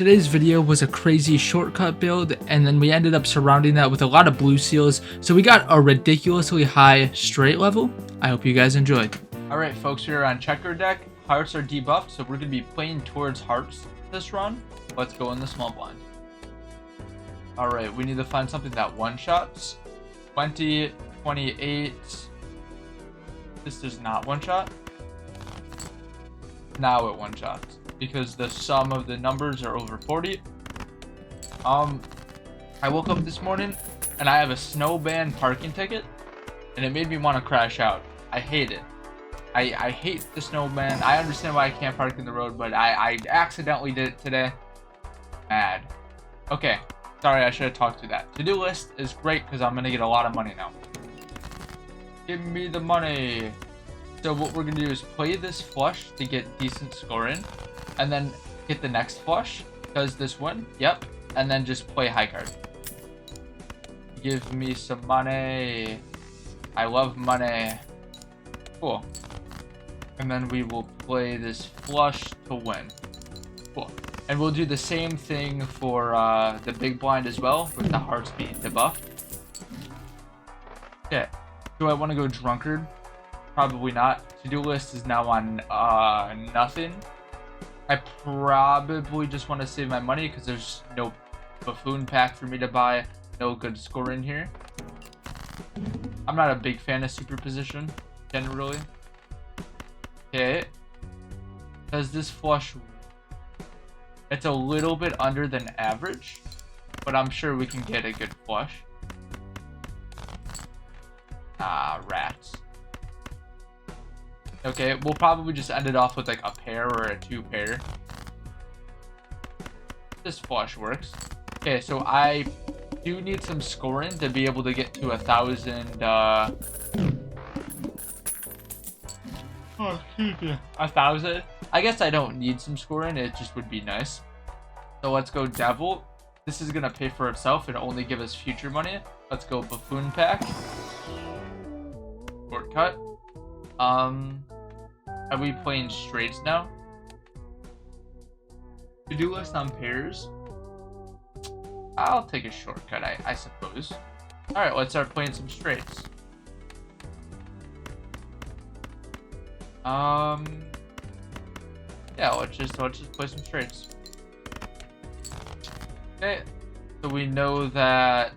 Today's video was a crazy shortcut build, and then we ended up surrounding that with a lot of blue seals, so we got a ridiculously high straight level. I hope you guys enjoyed. Alright folks, we are on checker deck. Hearts are debuffed, so we're going to be playing towards hearts this run. Let's go in the small blind. Alright, we need to find something that one-shots. 20, 28. This does not one-shot. Now it one-shots, because the sum of the numbers are over 40. I woke up this morning and I have a snowban parking ticket, and it made me want to crash out. I hate it. I hate the snowban. I understand why I can't park in the road, but I accidentally did it today. Mad. Okay, sorry, I should have talked through that. To-do list is great because I'm gonna get a lot of money now. Give me the money. So what we're gonna do is play this flush to get decent scoring, and then hit the next flush. Does this win? Yep. And then just play high card. Give me some money. I love money. Cool. And then we will play this flush to win. Cool. And we'll do the same thing for the big blind as well, with the hearts being debuffed. Okay. Do I want to go drunkard? Probably not. To-do list is now on nothing. I probably just want to save my money because there's no buffoon pack for me to buy. No good score in here. I'm not a big fan of superposition, generally. Okay. Does this flush... It's a little bit under than average, but I'm sure we can get a good flush. Ah, rats. Okay, we'll probably just end it off with like a pair or a two pair. This flush works. Okay, so I do need some scoring to be able to get to 1,000. 1,000. I guess I don't need some scoring. It just would be nice. So let's go devil. This is gonna pay for itself and only give us future money. Let's go buffoon pack. Shortcut. Are we playing straights now? To-do list on pairs. I'll take a shortcut, I suppose. Alright, let's start playing some straights. Yeah, let's just play some straights. Okay, so we know that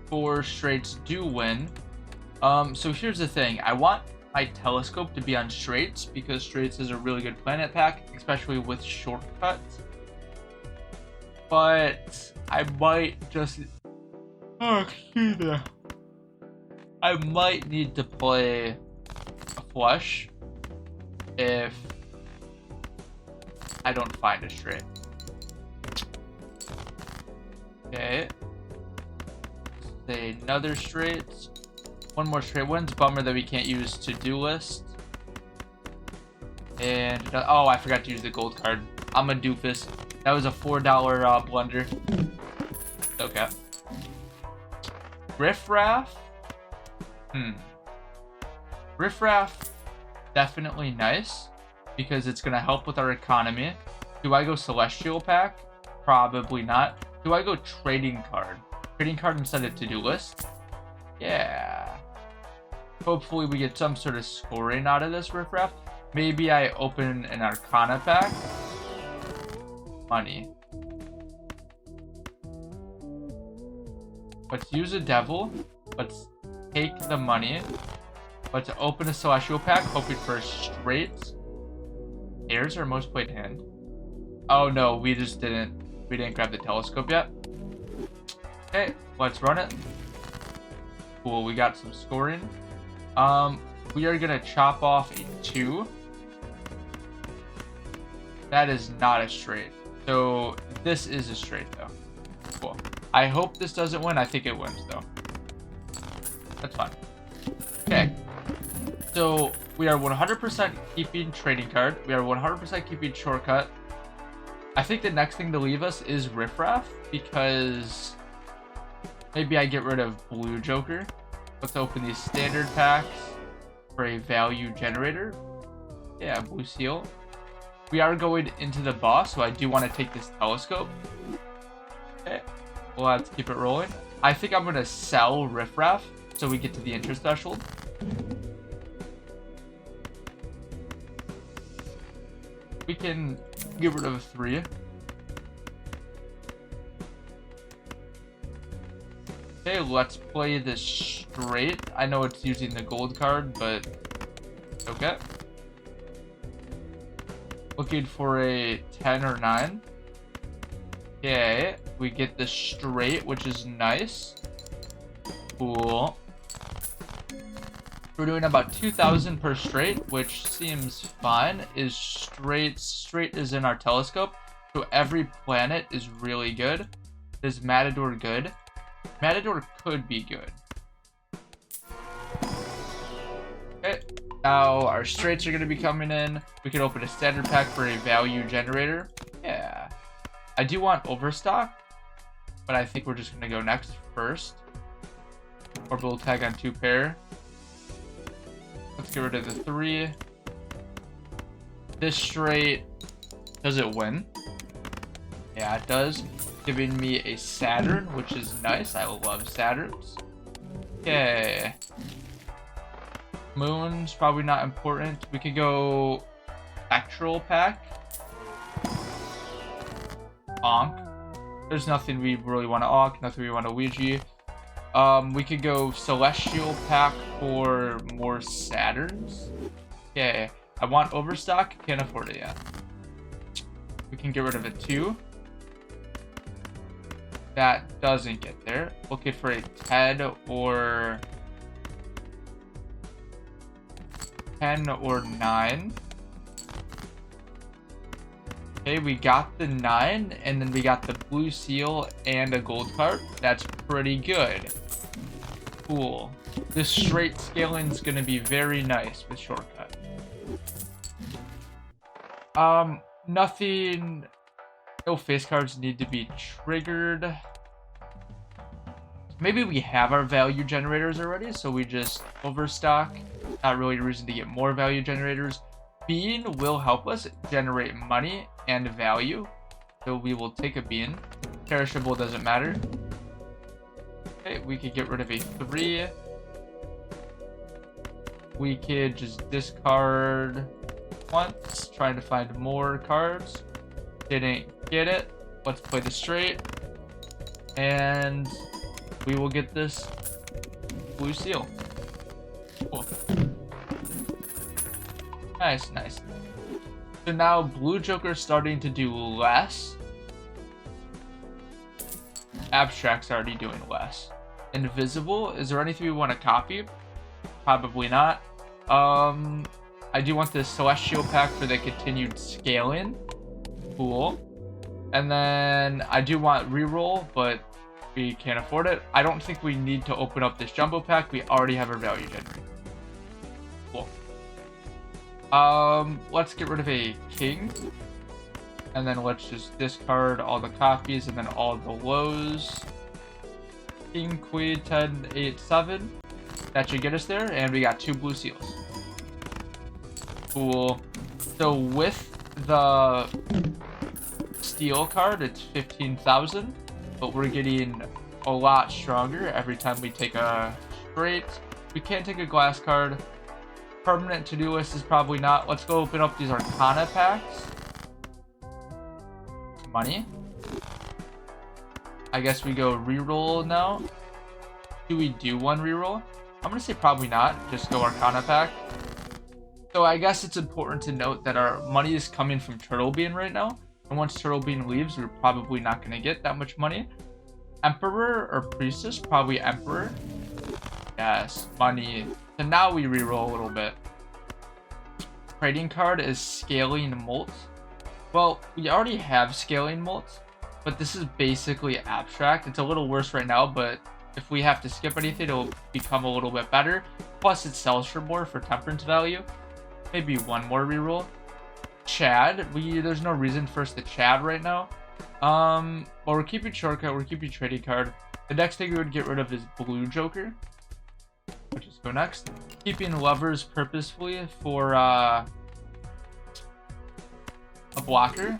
4 straights do win. So here's the thing. I want my telescope to be on straights because straights is a really good planet pack, especially with shortcuts. But I might just... Oh, excuse me. I might need to play a flush if I don't find a straight. Okay. Say another straight. One more straight wins. Bummer that we can't use to-do list. And oh, I forgot to use the gold card. I'm a doofus. That was a $4 blunder. Okay. Riffraff. Riffraff, definitely nice because it's gonna help with our economy. Do I go celestial pack? Probably not. Do I go trading card? Trading card instead of to-do list? Yeah. Hopefully we get some sort of scoring out of this riffraff. Maybe I open an arcana pack. Money. Let's use a devil. Let's take the money. Let's open a celestial pack, hoping for a straight. Airs our most played hand. Oh no, we didn't grab the telescope yet. Okay, let's run it. Cool, we got some scoring. We are gonna chop off a 2. That is not a straight. So this is a straight though. Cool. I hope this doesn't win. I think it wins though. That's fine. Okay. So we are 100% keeping trading card. We are 100% keeping shortcut. I think the next thing to leave us is riffraff because maybe I get rid of blue joker. Let's open these standard packs for a value generator. Yeah, blue seal. We are going into the boss, so I do want to take this telescope. Okay, let's keep it rolling. I think I'm going to sell Riffraff so we get to the interest threshold. We can get rid of 3. Okay, let's play this straight. I know it's using the gold card, but okay. Looking for a 10 or 9. Okay, we get the straight, which is nice. Cool. We're doing about 2,000 per straight, which seems fine. Is straight is in our telescope, so every planet is really good. Is Matador good? Matador could be good. Okay, now our straights are going to be coming in. We can open a standard pack for a value generator. Yeah. I do want overstock, but I think we're just going to go next first. Orbital tag on 2 pair. Let's get rid of the 3. This straight, does it win? Yeah, it does. Giving me a Saturn, which is nice. I love Saturns. Okay. Moon's probably not important. We could go Spectral pack. Onk. There's nothing we really want to Onk, nothing we want to Ouija. We could go Celestial pack for more Saturns. Okay. I want overstock, can't afford it yet. We can get rid of a 2. That doesn't get there. Looking for a 10 or 9. Okay, we got the 9, and then we got the blue seal and a gold card. That's pretty good. Cool. This straight scaling is going to be very nice with shortcut. Nothing. No face cards need to be triggered. Maybe we have our value generators already, so we just overstock. Not really a reason to get more value generators. Bean will help us generate money and value, so we will take a bean. Perishable doesn't matter. Okay, we could get rid of a 3. We could just discard once, trying to find more cards. Didn't get it. Let's play the straight, and we will get this blue seal. Cool. Nice, nice. So now blue Joker's starting to do less. Abstract's already doing less. Invisible, is there anything we want to copy? Probably not. I do want the Celestial pack for the continued scaling. Cool. And then I do want reroll, but we can't afford it. I don't think we need to open up this jumbo pack. We already have our value generator. Cool. Let's get rid of a king. And then let's just discard all the copies and then all the lows. King, queen, 10, 8, 7. That should get us there. And we got 2 blue seals. Cool. So with the steel card, it's 15,000. But we're getting a lot stronger every time we take a straight. We can't take a glass card. Permanent to-do list is probably not. Let's go open up these Arcana packs. Money. I guess we go reroll now. Do we do one reroll? I'm going to say probably not. Just go Arcana pack. So I guess it's important to note that our money is coming from Turtle Bean right now. And once Turtle Bean leaves, we're probably not going to get that much money. Emperor or Priestess? Probably Emperor. Yes, money. So now we reroll a little bit. Trading card is Scaling Molt. Well, we already have Scaling Molt, but this is basically abstract. It's a little worse right now, but if we have to skip anything, it'll become a little bit better. Plus, it sells for more for temperance value. Maybe one more reroll. Chad. There's no reason for us to Chad right now. Well, we're keeping shortcut. We're keeping trading card. The next thing we would get rid of is blue Joker. We'll just go next. Keeping lovers purposefully for a blocker.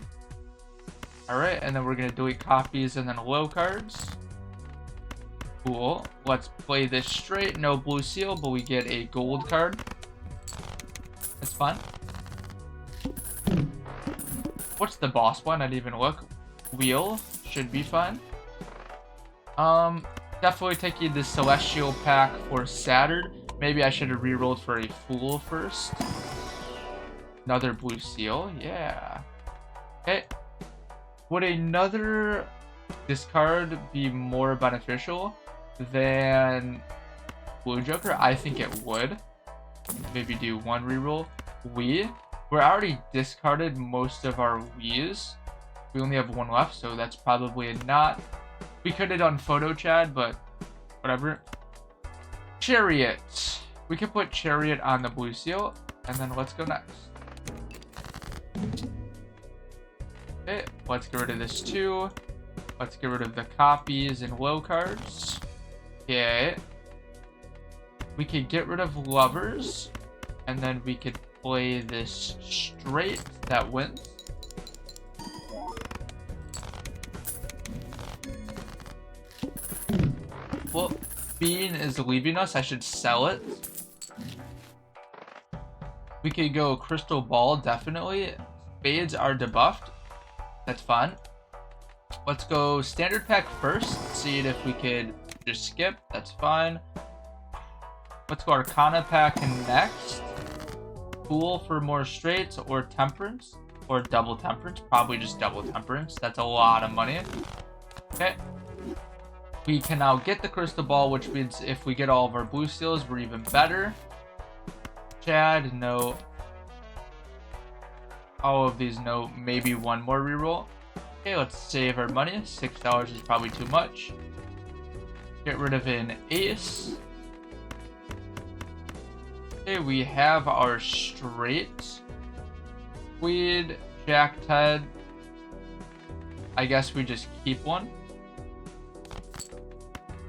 Alright, and then we're going to delete copies and then low cards. Cool. Let's play this straight. No blue seal, but we get a gold card. That's fun. What's the boss one? I didn't even look. Wheel should be fun. Definitely taking the celestial pack for Saturn. Maybe I should have rerolled for a fool first. Another blue seal. Yeah. Okay. Would another discard be more beneficial than blue joker? I think it would. Maybe do one reroll. We're already discarded most of our Wii's. We only have one left, so that's probably a not. We could have done photo Chad, but whatever. Chariot. We can put Chariot on the blue seal, and then let's go next. Okay, let's get rid of this too. Let's get rid of the copies and low cards. Okay. We could get rid of lovers, and then we could play this straight that wins. Well, Bean is leaving us. I should sell it. We could go Crystal Ball, definitely. Spades are debuffed. That's fun. Let's go Standard Pack first. See if we could just skip. That's fine. Let's go Arcana Pack next. Fool for more straights or Temperance. Or double Temperance. Probably just double Temperance. That's a lot of money. Okay. We can now get the Crystal Ball, which means if we get all of our blue seals, we're even better. Chad, no. All of these, no. Maybe one more reroll. Okay, let's save our money. $6 is probably too much. Get rid of an ace. Okay, we have our straight. Queen, Jack, 10. I guess we just keep one.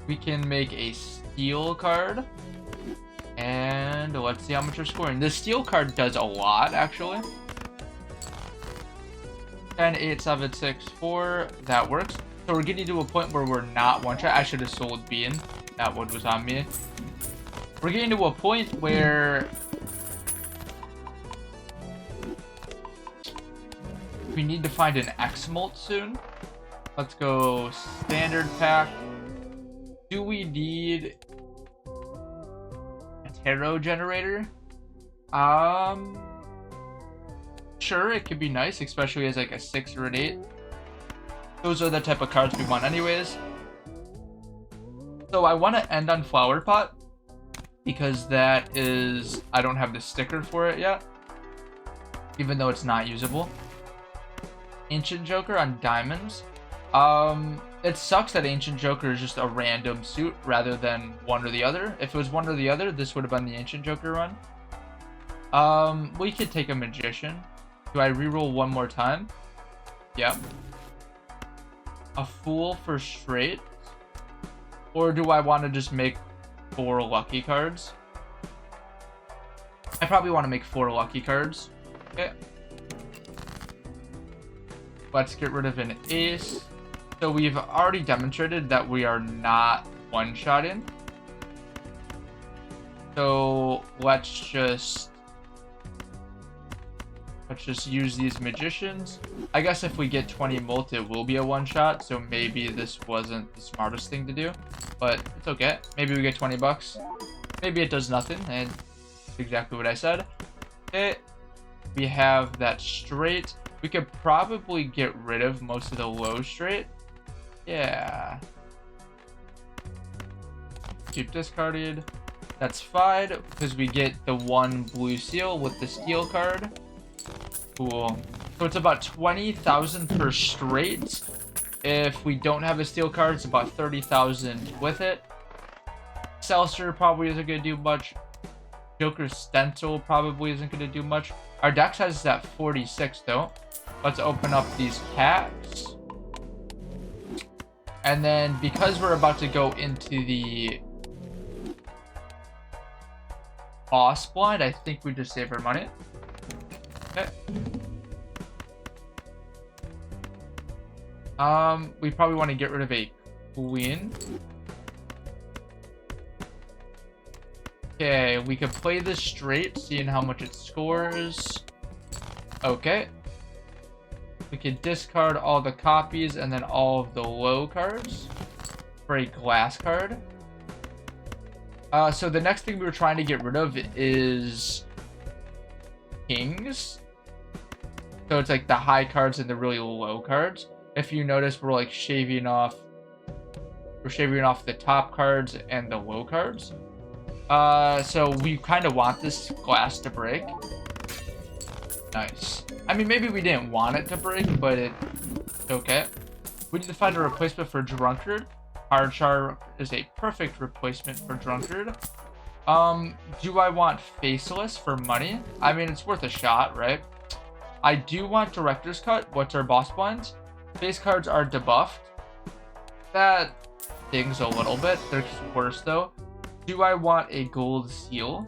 We can make a steel card. And let's see how much we're scoring. The steel card does a lot, actually. 10, 8, 7, 6, 4. That works. So we're getting to a point where we're not one shot. I should have sold Bean. That one was on me. We're getting to a point where we need to find an X-Molt soon. Let's go Standard Pack. Do we need a tarot generator? Sure, it could be nice, especially as like a 6 or an 8. Those are the type of cards we want anyways. So I want to end on Flower Pot because that is, I don't have the sticker for it yet, even though it's not usable. Ancient Joker on diamonds. It sucks that Ancient Joker is just a random suit rather than one or the other. If it was one or the other, this would have been the Ancient Joker run. We could take a Magician. Do I reroll one more time? Yep. A Fool for straight. Or do I want to just make 4 lucky cards? I probably want to make 4 lucky cards. Okay. Let's get rid of an ace. So we've already demonstrated that we are not one-shotting. So let's just use these magicians. I guess if we get 20 molt, it will be a one-shot. So maybe this wasn't the smartest thing to do, but it's okay. Maybe we get 20 bucks. Maybe it does nothing, and exactly what I said. Okay, we have that straight. We could probably get rid of most of the low straight. Yeah. Keep discarded. That's fine, because we get the 1 blue seal with the steel card. Cool. So it's about 20,000 per straight. If we don't have a steel card, it's about 30,000 with it. Seltzer probably isn't going to do much. Joker Stencil probably isn't going to do much. Our deck has that 46 though. Let's open up these packs. And then because we're about to go into the boss blind, I think we just save our money. Okay. We probably want to get rid of a queen. Okay, we could play this straight, seeing how much it scores. Okay. We could discard all the copies and then all of the low cards for a glass card. So the next thing we were trying to get rid of is kings. So it's like the high cards and the really low cards. If you notice, we're like shaving off the top cards and the low cards. So we kind of want this glass to break. Nice. I mean, maybe we didn't want it to break, but it's okay. We need to find a replacement for Drunkard. Hard Shark is a perfect replacement for Drunkard. Do I want Faceless for money? I mean, it's worth a shot, right? I do want Director's Cut. What's our boss blinds? Face cards are debuffed. That stings a little bit. They're worse, though. Do I want a gold seal?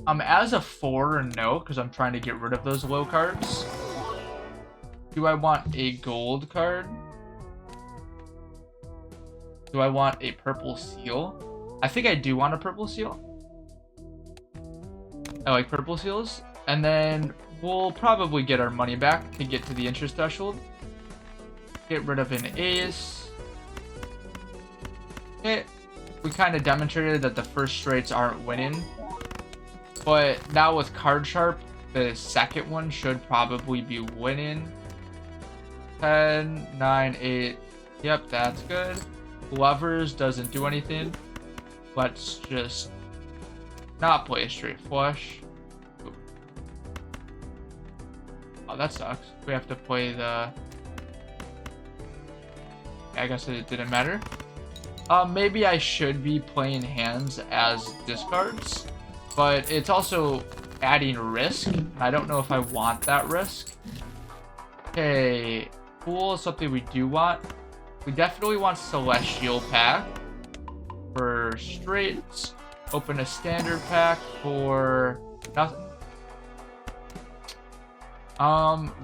As a 4, no, because I'm trying to get rid of those low cards. Do I want a gold card? Do I want a purple seal? I think I do want a purple seal. I like purple seals. And then we'll probably get our money back to get to the interest threshold. Get rid of an ace. Okay. We kind of demonstrated that the first straights aren't winning. But now with Card Sharp, the second one should probably be winning. 10, 9, 8. Yep, that's good. Lovers doesn't do anything. Let's just not play a straight flush. Ooh. Oh, that sucks. We have to play the... I guess it didn't matter. Maybe I should be playing hands as discards. But it's also adding risk. I don't know if I want that risk. Okay, pool is something we do want. We definitely want Celestial Pack for straights. Open a standard pack for nothing.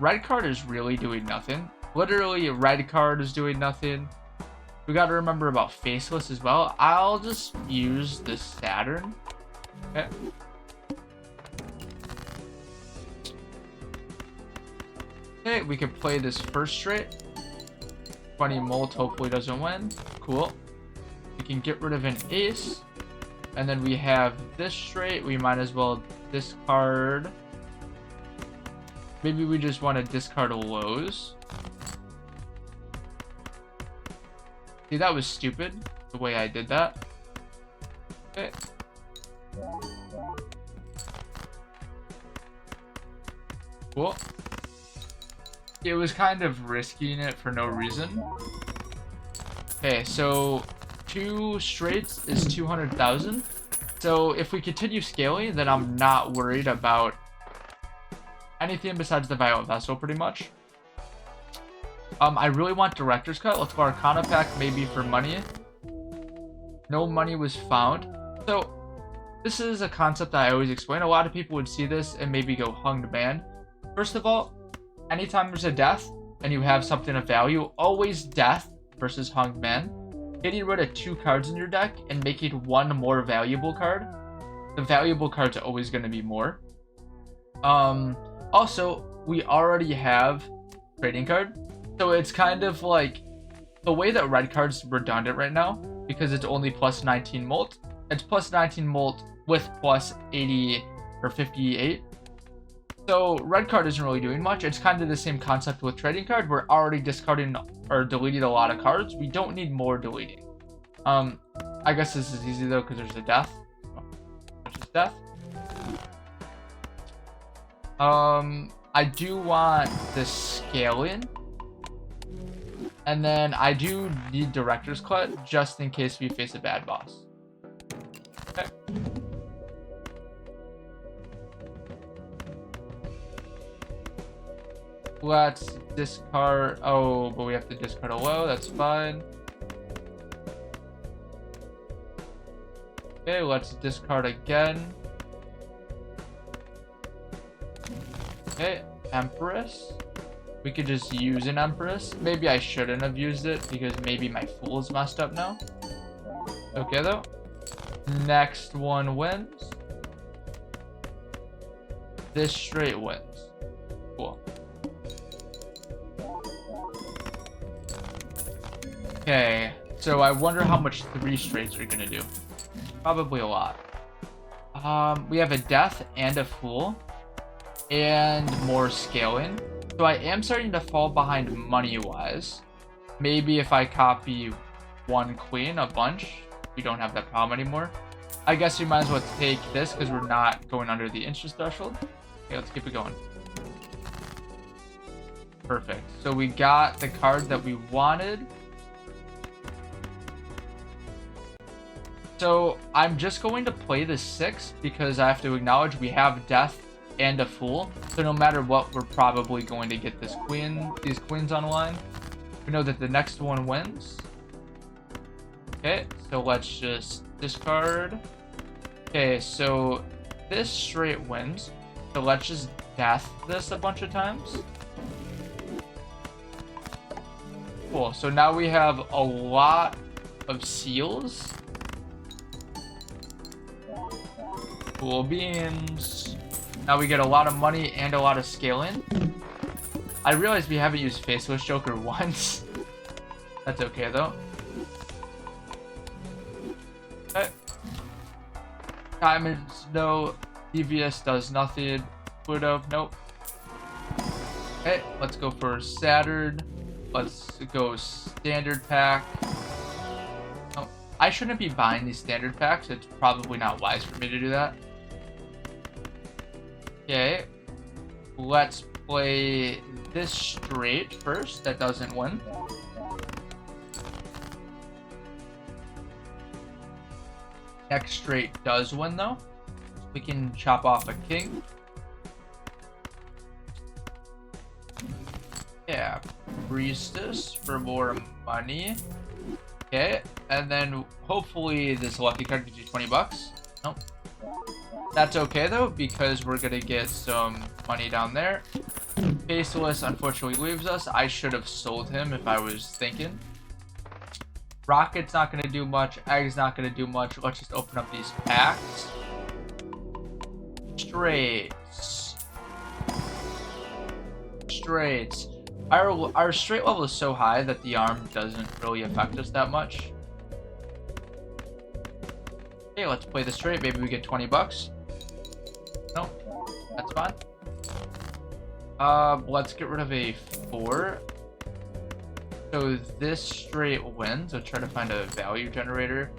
Red card is really doing nothing. Literally, a red card is doing nothing. We got to remember about Faceless as well. I'll just use the Saturn. Okay. Okay, we can play this first straight. 20 molt hopefully doesn't win. Cool. We can get rid of an ace. And then we have this straight. We might as well discard. Maybe we just want to discard lows. See, that was stupid, the way I did that. Okay. Cool. It was kind of risking it for no reason. Okay, so 2 straights is 200,000. So if we continue scaling, then I'm not worried about anything besides the Violent Vessel, pretty much. I really want Director's Cut. Let's go Arcana Pack, maybe for money. No money was found. So this is a concept that I always explain. A lot of people would see this and maybe go hunged man. First of all, anytime there's a death and you have something of value, always death versus hunged man. Getting rid of 2 cards in your deck and making 1 more valuable card. The valuable card's always going to be more. Also, we already have trading card. So it's kind of like the way that red card's redundant right now, because it's only plus 19 molt. It's plus 19 molt with plus 80 or 58. So red card isn't really doing much. It's kind of the same concept with trading card. We're already discarding or deleting a lot of cards. We don't need more deleting. I guess this is easy though because there's a death. Which is death. I do want the scaling. And then I do need Director's Cut just in case we face a bad boss. Okay. Let's discard. Oh, but we have to discard a low. That's fine. Okay, let's discard again. Okay. Empress. We could just use an Empress. Maybe I shouldn't have used it because maybe my Fool is messed up now. Okay, though. Next one wins. This straight wins. Cool. Okay, so I wonder how much 3 straights are gonna do. Probably a lot. We have a Death and a Fool. And more scaling. So I am starting to fall behind money-wise. Maybe if I copy 1 queen, a bunch, we don't have that problem anymore. I guess we might as well take this because we're not going under the interest threshold. Okay, let's keep it going. Perfect. So we got the card that we wanted. So I'm just going to play the 6 because I have to acknowledge we have Death and a Fool. So no matter what, we're probably going to get these queens online. We know that the next one wins. Okay, so let's just discard. Okay, so this straight wins. So let's just Death this a bunch of times. Cool, so now we have a lot of seals. Cool beans. Now we get a lot of money and a lot of scaling. I realize we haven't used Faceless Joker once. That's okay though. Okay. Diamonds, no. DVS does nothing. Pluto, nope. Okay, let's go for Saturn. Let's go standard pack. Oh, I shouldn't be buying these standard packs. It's probably not wise for me to do that. Okay, let's play this straight first. That doesn't win. Next straight does win though. We can chop off a king. Yeah, Priestess for more money. Okay, and then hopefully this lucky card gives you 20 bucks. Nope. That's okay though, because we're gonna get some money down there. Faceless unfortunately leaves us. I should have sold him if I was thinking. Rocket's not gonna do much. Egg's not gonna do much. Let's just open up these packs. Straights. Straights. Our straight level is so high that the arm doesn't really affect us that much. Okay, let's play the straight. Maybe we get 20 bucks. No, that's fine. Let's get rid of a 4. So this straight wins. Let's try to find a value generator.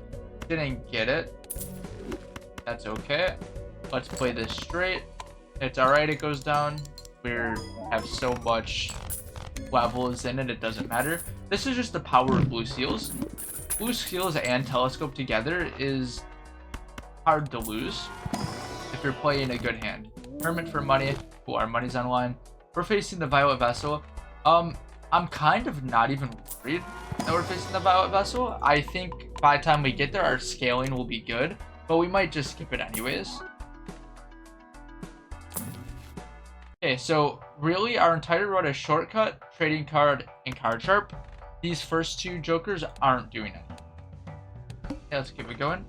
Didn't get it. That's okay. Let's play this straight. It's alright, it goes down. We have so much levels in it, it doesn't matter. This is just the power of blue seals. Blue seals and telescope together is hard to lose if you're playing a good hand. Hermit for money. Cool, our money's online. We're facing the Violet Vessel. I'm kind of not even worried that we're facing the Violet Vessel. I think by the time we get there, our scaling will be good, but we might just skip it anyways. Okay, so really our entire road is shortcut, trading card, and card sharp. These first 2 jokers aren't doing it. Okay, let's keep it going.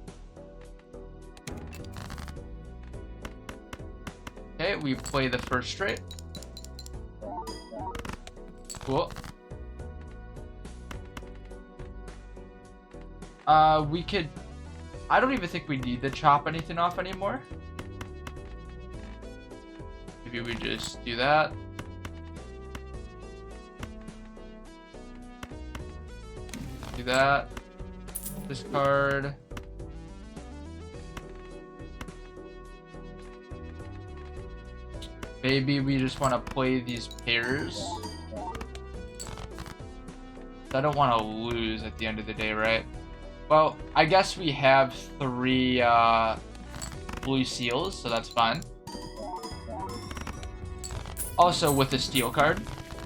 Okay, we play the first straight. Cool. We could... I don't even think we need to chop anything off anymore. Maybe we just do that. Do that. Discard. Maybe we just want to play these pairs. I don't want to lose at the end of the day, right? Well, I guess we have 3 blue seals, so that's fine. Also with the steel card.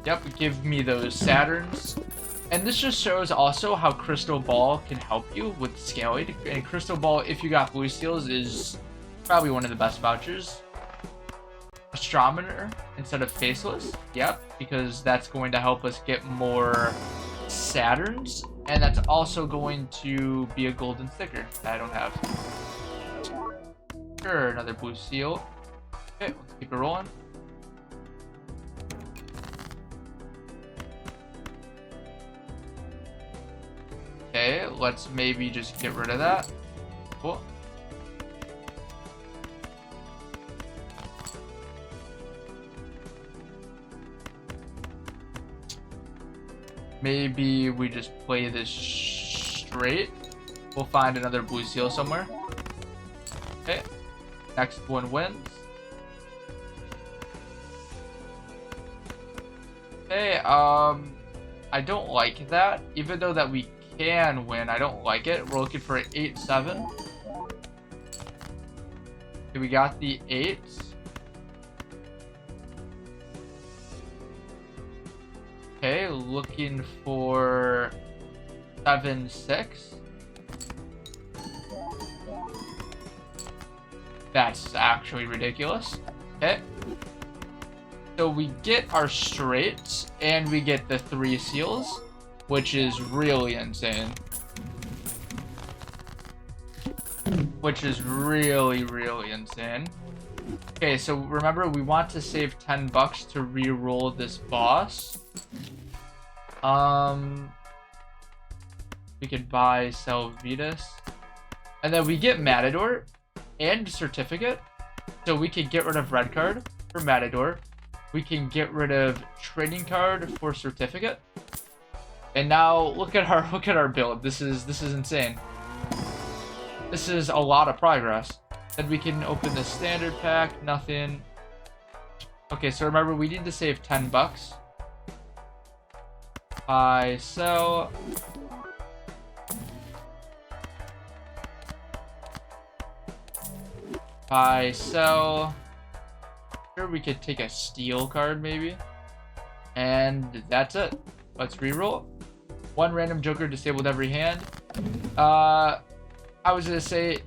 Yep, give me those Saturns. And this just shows also how Crystal Ball can help you with scaling. And Crystal Ball, if you got blue seals, is probably one of the best vouchers. astrometer instead of faceless. Yep, because that's going to help us get more Saturns, and that's also going to be a golden sticker that I don't have. Sure, another blue seal. Okay, let's keep it rolling. Okay, let's maybe just get rid of that. Cool. Maybe we just play this straight. We'll find another blue seal somewhere. Okay. Next one wins. Okay, I don't like that. Even though that we can win, I don't like it. We're looking for an 8-7. Okay, we got the 8. Okay, looking for 7-6. That's actually ridiculous. Okay. So we get our straights and we get the 3 seals, which is really insane. Which is really, really insane. Okay, so remember, we want to save 10 bucks to re-roll this boss. We could buy, sell Vetus. And then we get Matador and Certificate. So we can get rid of red card for Matador. We can get rid of trading card for Certificate. And now look at our build. This is insane. This is a lot of progress. Then we can open the standard pack, nothing. Okay, so remember, we need to save 10 bucks. Buy, sell. Buy, sell. Sure, we could take a steel card maybe. And that's it. Let's reroll. 1 random joker disabled every hand. I was gonna say,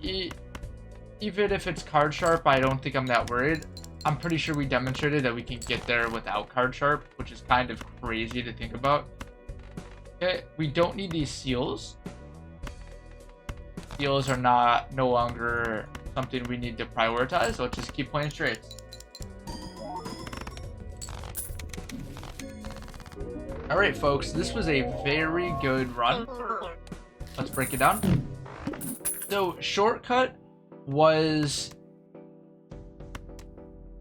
even if it's card sharp, I don't think I'm that worried. I'm pretty sure we demonstrated that we can get there without card sharp, which is kind of crazy to think about. Okay, we don't need these seals. Seals are no longer something we need to prioritize. So let's just keep playing straights. All right, folks, this was a very good run. Let's break it down. So shortcut was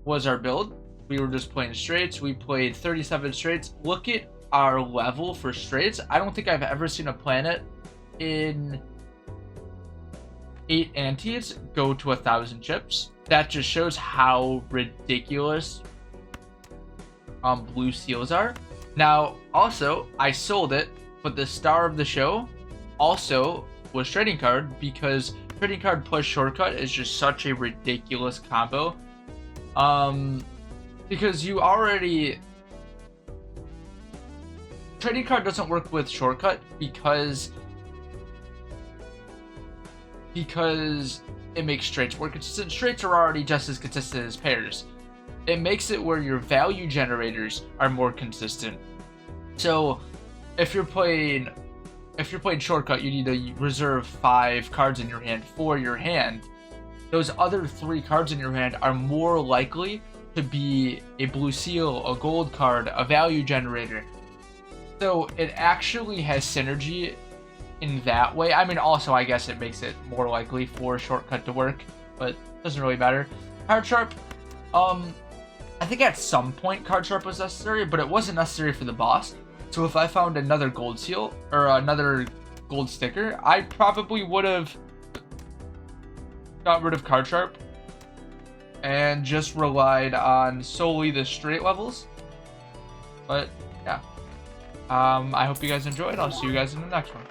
our build. We were just playing straights. We played 37 straights. Look at our level for straights. I don't think I've ever seen a planet in 8 antes go to 1,000 chips. That just shows how ridiculous blue seals are. Now, also, I sold it, but the star of the show also was trading card, because trading card plus shortcut is just such a ridiculous combo. Because you already... Trading card doesn't work with shortcut because it makes straights more consistent. Straights are already just as consistent as pairs. It makes it where your value generators are more consistent. So if you're playing shortcut, you need to reserve 5 cards in your hand for your hand. Those other 3 cards in your hand are more likely to be a blue seal, a gold card, a value generator. So it actually has synergy in that way. I mean, also, I guess it makes it more likely for shortcut to work, but it doesn't really matter. Card sharp, I think at some point card sharp was necessary, but it wasn't necessary for the boss. So if I found another gold seal or another gold sticker, I probably would have got rid of card sharp and just relied on solely the straight levels. But yeah, I hope you guys enjoyed. I'll see you guys in the next one.